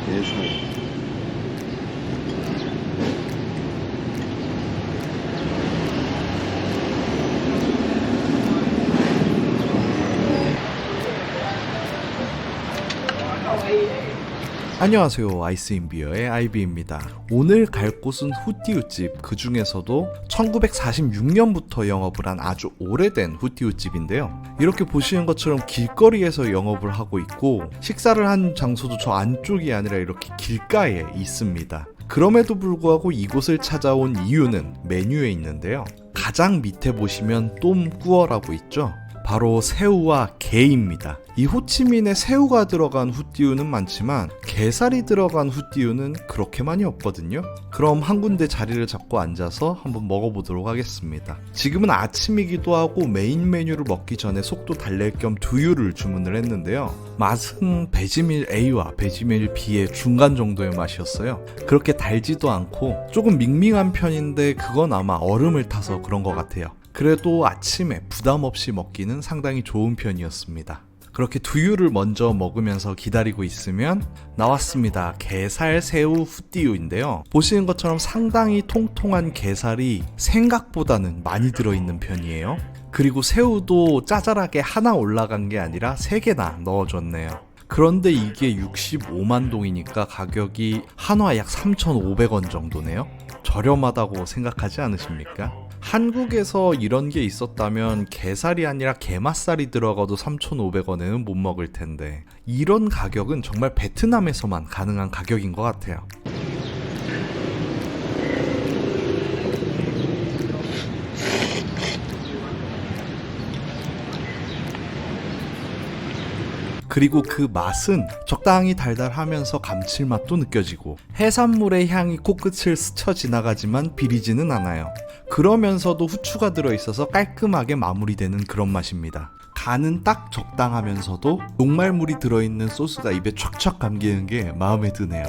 게살. 안녕하세요, 아이스인비어의 아이비입니다. 오늘 갈 곳은 후띠우집, 그 중에서도 1946년부터 영업을 한 아주 오래된 후띠우집인데요. 이렇게 보시는 것처럼 길거리에서 영업을 하고 있고, 식사를 한 장소도 저 안쪽이 아니라 이렇게 길가에 있습니다. 그럼에도 불구하고 이곳을 찾아온 이유는 메뉴에 있는데요. 가장 밑에 보시면 똠꾸어라고 있죠. 바로 새우와 게입니다. 이 호치민에 새우가 들어간 후띠우는 많지만 게살이 들어간 후띠우는 그렇게 많이 없거든요. 그럼 한 군데 자리를 잡고 앉아서 한번 먹어보도록 하겠습니다. 지금은 아침이기도 하고 메인 메뉴를 먹기 전에 속도 달랠 겸 두유를 주문을 했는데요. 맛은 베지밀 A와 베지밀 B의 중간 정도의 맛이었어요. 그렇게 달지도 않고 조금 밍밍한 편인데 그건 아마 얼음을 타서 그런 것 같아요. 그래도 아침에 부담 없이 먹기는 상당히 좋은 편이었습니다. 그렇게 두유를 먼저 먹으면서 기다리고 있으면 나왔습니다. 게살 새우 후띠우인데요. 보시는 것처럼 상당히 통통한 게살이 생각보다는 많이 들어있는 편이에요. 그리고 새우도 짜잘하게 하나 올라간 게 아니라 3개나 넣어줬네요. 그런데 이게 65만 동이니까 가격이 한화 약 3,500원 정도네요. 저렴하다고 생각하지 않으십니까? 한국에서 이런 게 있었다면 게살이 아니라 게맛살이 들어가도 3,500원에는 못 먹을 텐데, 이런 가격은 정말 베트남에서만 가능한 가격인 것 같아요. 그리고 그 맛은 적당히 달달하면서 감칠맛도 느껴지고 해산물의 향이 코끝을 스쳐 지나가지만 비리지는 않아요. 그러면서도 후추가 들어있어서 깔끔하게 마무리되는 그런 맛입니다. 간은 딱 적당하면서도 녹말물이 들어있는 소스가 입에 촥촥 감기는 게 마음에 드네요.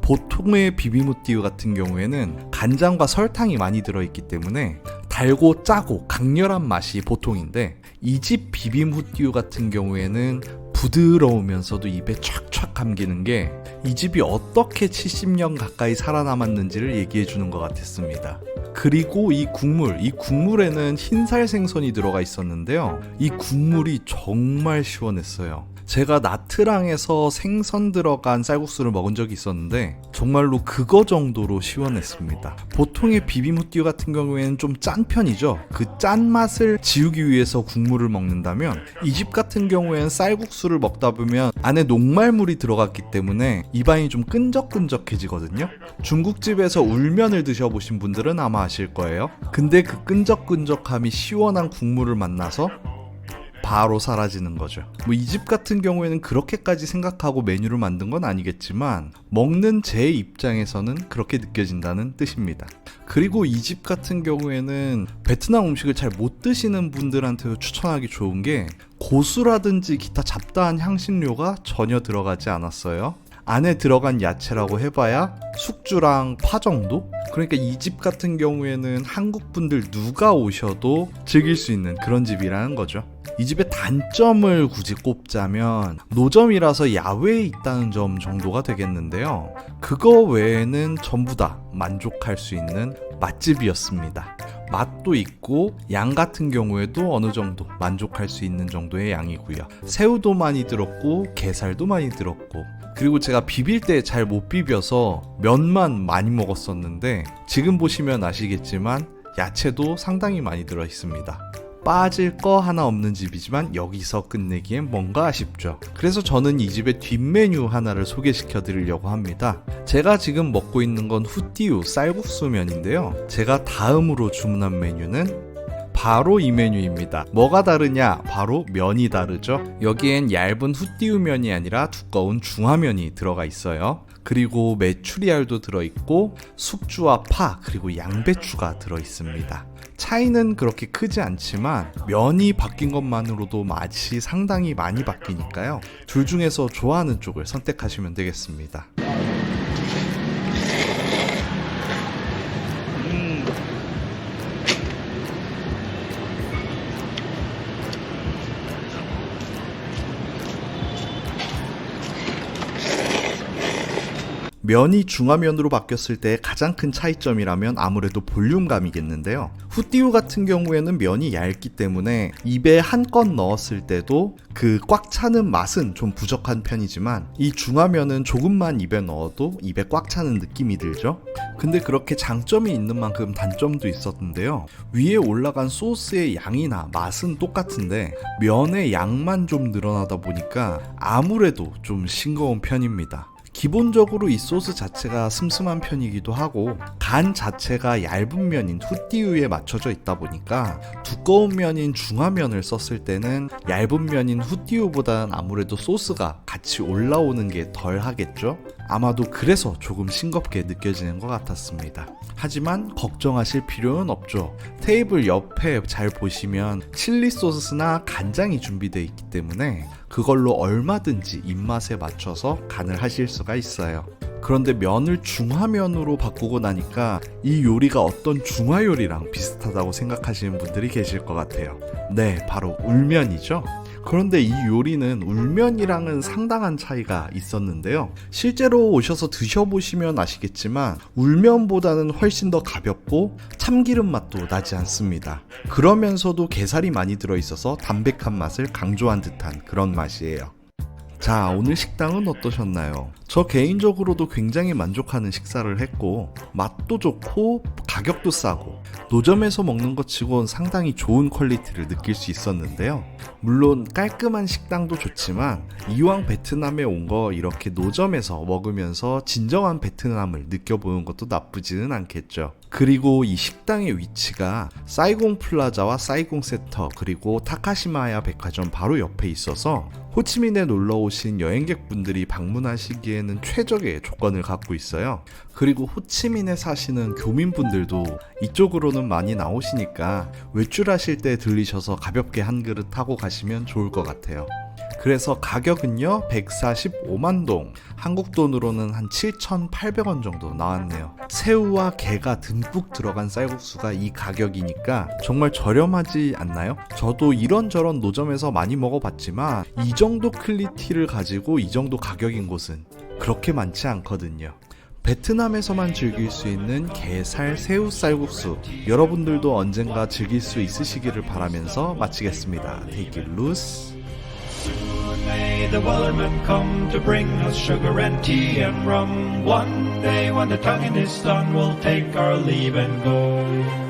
보통의 비비무띠우 같은 경우에는 간장과 설탕이 많이 들어있기 때문에 달고 짜고 강렬한 맛이 보통인데, 이 집 비빔후띠우 같은 경우에는 부드러우면서도 입에 촥촥 감기는 게 이 집이 어떻게 70년 가까이 살아남았는지를 얘기해 주는 것 같았습니다. 그리고 이 국물에는 흰살 생선이 들어가 있었는데요. 이 국물이 정말 시원했어요. 제가 나트랑에서 생선 들어간 쌀국수를 먹은 적이 있었는데 정말로 그거 정도로 시원했습니다. 보통의 비빔후띠우 같은 경우에는 좀 짠 편이죠. 그 짠맛을 지우기 위해서 국물을 먹는다면 이 집 같은 경우에는 쌀국수를 먹다 보면 안에 녹말물이 들어갔기 때문에 입안이 좀 끈적끈적해지거든요. 중국집에서 울면을 드셔보신 분들은 아마 아실 거예요. 근데 그 끈적끈적함이 시원한 국물을 만나서 바로 사라지는 거죠. 이 집 같은 경우에는 그렇게까지 생각하고 메뉴를 만든 건 아니겠지만 먹는 제 입장에서는 그렇게 느껴진다는 뜻입니다. 그리고 이 집 같은 경우에는 베트남 음식을 잘 못 드시는 분들한테도 추천하기 좋은 게 고수라든지 기타 잡다한 향신료가 전혀 들어가지 않았어요. 안에 들어간 야채라고 해봐야 숙주랑 파 정도? 그러니까 이 집 같은 경우에는 한국 분들 누가 오셔도 즐길 수 있는 그런 집이라는 거죠. 이 집의 단점을 굳이 꼽자면 노점이라서 야외에 있다는 점 정도가 되겠는데요. 그거 외에는 전부 다 만족할 수 있는 맛집이었습니다. 맛도 있고 양 같은 경우에도 어느 정도 만족할 수 있는 정도의 양이고요. 새우도 많이 들었고 게살도 많이 들었고, 그리고 제가 비빌 때 잘 못 비벼서 면만 많이 먹었었는데 지금 보시면 아시겠지만 야채도 상당히 많이 들어 있습니다. 빠질 거 하나 없는 집이지만 여기서 끝내기엔 뭔가 아쉽죠. 그래서 저는 이 집의 뒷메뉴 하나를 소개시켜 드리려고 합니다. 제가 지금 먹고 있는 건 후띠우 쌀국수면인데요. 제가 다음으로 주문한 메뉴는 바로 이 메뉴입니다. 뭐가 다르냐? 바로 면이 다르죠. 여기엔 얇은 후띠우면이 아니라 두꺼운 중화면이 들어가 있어요. 그리고 메추리알도 들어있고 숙주와 파 그리고 양배추가 들어있습니다. 차이는 그렇게 크지 않지만 면이 바뀐 것만으로도 맛이 상당히 많이 바뀌니까요. 둘 중에서 좋아하는 쪽을 선택하시면 되겠습니다. 면이 중화면으로 바뀌었을 때 가장 큰 차이점이라면 아무래도 볼륨감이겠는데요. 후띠우 같은 경우에는 면이 얇기 때문에 입에 한껏 넣었을 때도 그 꽉 차는 맛은 좀 부족한 편이지만 이 중화면은 조금만 입에 넣어도 입에 꽉 차는 느낌이 들죠. 근데 그렇게 장점이 있는 만큼 단점도 있었는데요. 위에 올라간 소스의 양이나 맛은 똑같은데 면의 양만 좀 늘어나다 보니까 아무래도 좀 싱거운 편입니다. 기본적으로 이 소스 자체가 슴슴한 편이기도 하고 간 자체가 얇은 면인 후띠우에 맞춰져 있다 보니까 두꺼운 면인 중화면을 썼을 때는 얇은 면인 후띠우보단 아무래도 소스가 같이 올라오는 게 덜 하겠죠? 아마도 그래서 조금 싱겁게 느껴지는 것 같았습니다. 하지만 걱정하실 필요는 없죠. 테이블 옆에 잘 보시면 칠리 소스나 간장이 준비되어 있기 때문에 그걸로 얼마든지 입맛에 맞춰서 간을 하실 수가 있어요. 그런데 면을 중화면으로 바꾸고 나니까 이 요리가 어떤 중화 요리랑 비슷하다고 생각하시는 분들이 계실 것 같아요. 네, 바로 울면이죠. 그런데 이 요리는 울면이랑은 상당한 차이가 있었는데요. 실제로 오셔서 드셔보시면 아시겠지만 울면보다는 훨씬 더 가볍고 참기름 맛도 나지 않습니다. 그러면서도 게살이 많이 들어있어서 담백한 맛을 강조한 듯한 그런 맛이에요. 자, 오늘 식당은 어떠셨나요? 저 개인적으로도 굉장히 만족하는 식사를 했고 맛도 좋고 가격도 싸고 노점에서 먹는 것 치곤 상당히 좋은 퀄리티를 느낄 수 있었는데요. 물론 깔끔한 식당도 좋지만 이왕 베트남에 온 거 이렇게 노점에서 먹으면서 진정한 베트남을 느껴보는 것도 나쁘지는 않겠죠. 그리고 이 식당의 위치가 사이공 플라자와 사이공 센터 그리고 타카시마야 백화점 바로 옆에 있어서 호치민에 놀러 오신 여행객분들이 방문하시기에는 최적의 조건을 갖고 있어요. 그리고 호치민에 사시는 교민분들도 이쪽으로는 많이 나오시니까 외출하실 때 들리셔서 가볍게 한 그릇 하고 가시면 좋을 것 같아요. 그래서 가격은요 145만 동, 한국 돈으로는 한 7,800원 정도 나왔네요. 새우와 게가 듬뿍 들어간 쌀국수가 이 가격이니까 정말 저렴하지 않나요? 저도 이런저런 노점에서 많이 먹어봤지만 이 정도 퀄리티를 가지고 이 정도 가격인 곳은 그렇게 많지 않거든요. 베트남에서만 즐길 수 있는 게살 새우 쌀국수, 여러분들도 언젠가 즐길 수 있으시기를 바라면서 마치겠습니다. Take it loose. Soon may the wellerman come to bring us sugar and tea and rum. One day when the tonguing is done, we'll take our leave and go.